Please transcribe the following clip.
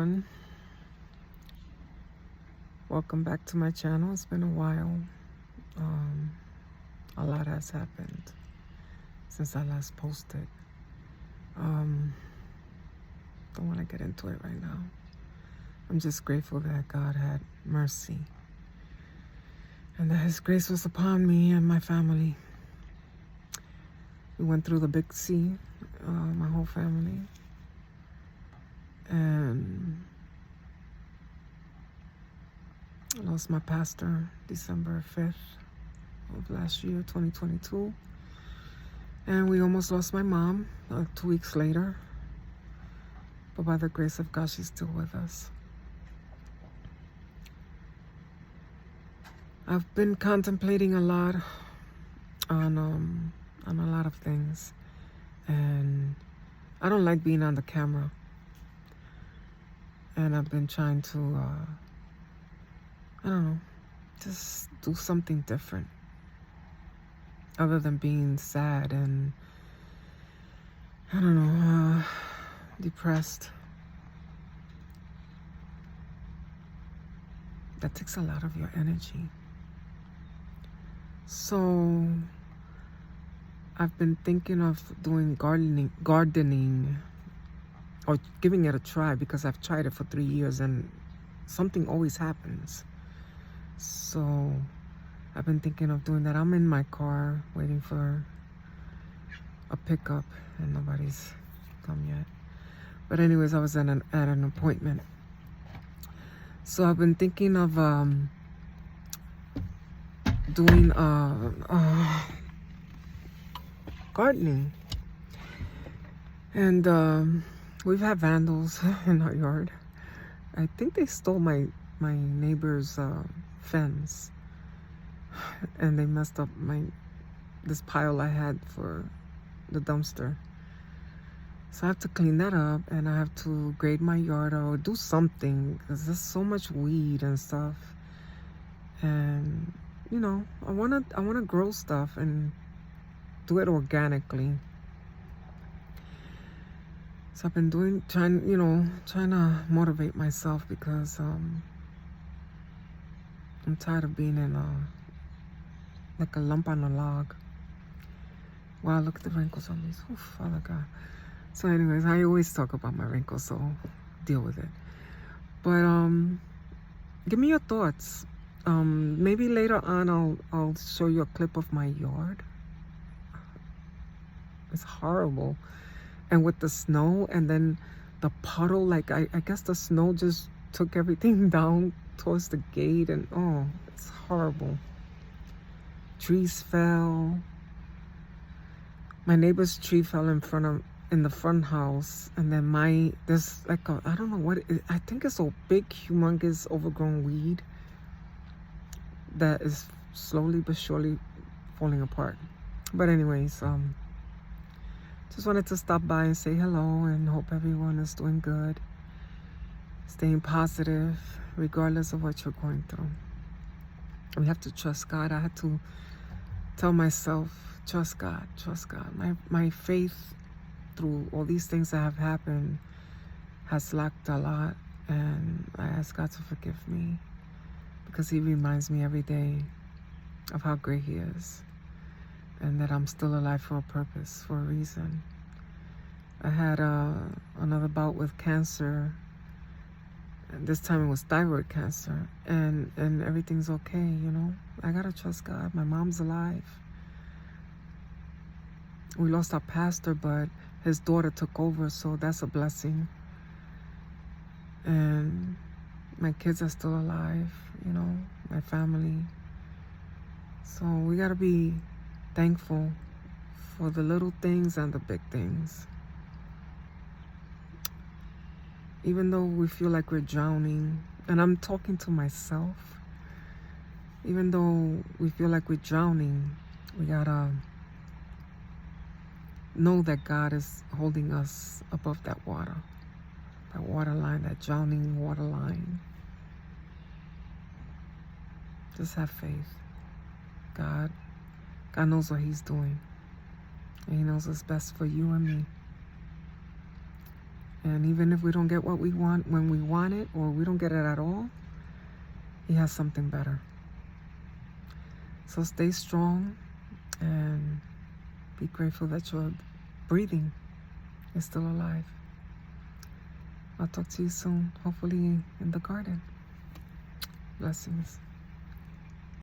everyone. Welcome back to my channel. It's been a while. Um, a lot has happened since I last posted. Don't want to get into it right now. I'm just grateful that God had mercy and that His grace was upon me and my family. We went through the big C, my whole family, and I lost my pastor December 5th of last year, 2022. And we almost lost my mom 2 weeks later. But by the grace of God, she's still with us. I've been contemplating a lot on a lot of things. And I don't like being on the camera. And I've been trying to, I don't know, just do something different. Other than being sad and, I don't know, depressed. That takes a lot of your energy. So, I've been thinking of doing gardening, or giving it a try, because I've tried it for 3 years and something always happens. So, I've been thinking of doing that. I'm in my car waiting for a pickup and nobody's come yet. But anyways, I was at an appointment. So I've been thinking of doing gardening. And we've had vandals in our yard. I think they stole my neighbor's fence. And they messed up this pile I had for the dumpster. So I have to clean that up, and I have to grade my yard or do something, because there's so much weed and stuff. And you know, I wanna grow stuff and do it organically. So I've been trying to motivate myself, because I'm tired of being in like a lump on a log. Wow, look at the wrinkles on these. Oh, Father God. So anyways, I always talk about my wrinkles, so deal with it. But give me your thoughts. Maybe later on I'll show you a clip of my yard. It's horrible. And with the snow and then the puddle, like I guess the snow just took everything down towards the gate, and oh, it's horrible. Trees fell. My neighbor's tree fell in the front house, and then there's like I don't know what I think it's a big, humongous, overgrown weed that is slowly but surely falling apart. But anyways, just wanted to stop by and say hello and hope everyone is doing good, staying positive regardless of what you're going through. We have to trust God. I had to tell myself, trust God, trust God. My faith through all these things that have happened has lacked a lot, and I ask God to forgive me, because He reminds me every day of how great He is, and that I'm still alive for a purpose, for a reason. I had another bout with cancer, and this time it was thyroid cancer, and everything's okay, you know. I gotta trust God. My mom's alive. We lost our pastor, but his daughter took over, so that's a blessing. And my kids are still alive, you know, my family. So we gotta be thankful for the little things and the big things. Even though we feel like we're drowning, and I'm talking to myself, even though we feel like we're drowning, we gotta know that God is holding us above that water line, that drowning water line. Just have faith. God knows what He's doing, and He knows what's best for you and me. And even if we don't get what we want when we want it, or we don't get it at all, He has something better. So stay strong and be grateful that you're breathing, you're still alive. I'll talk to you soon, hopefully in the garden. Blessings.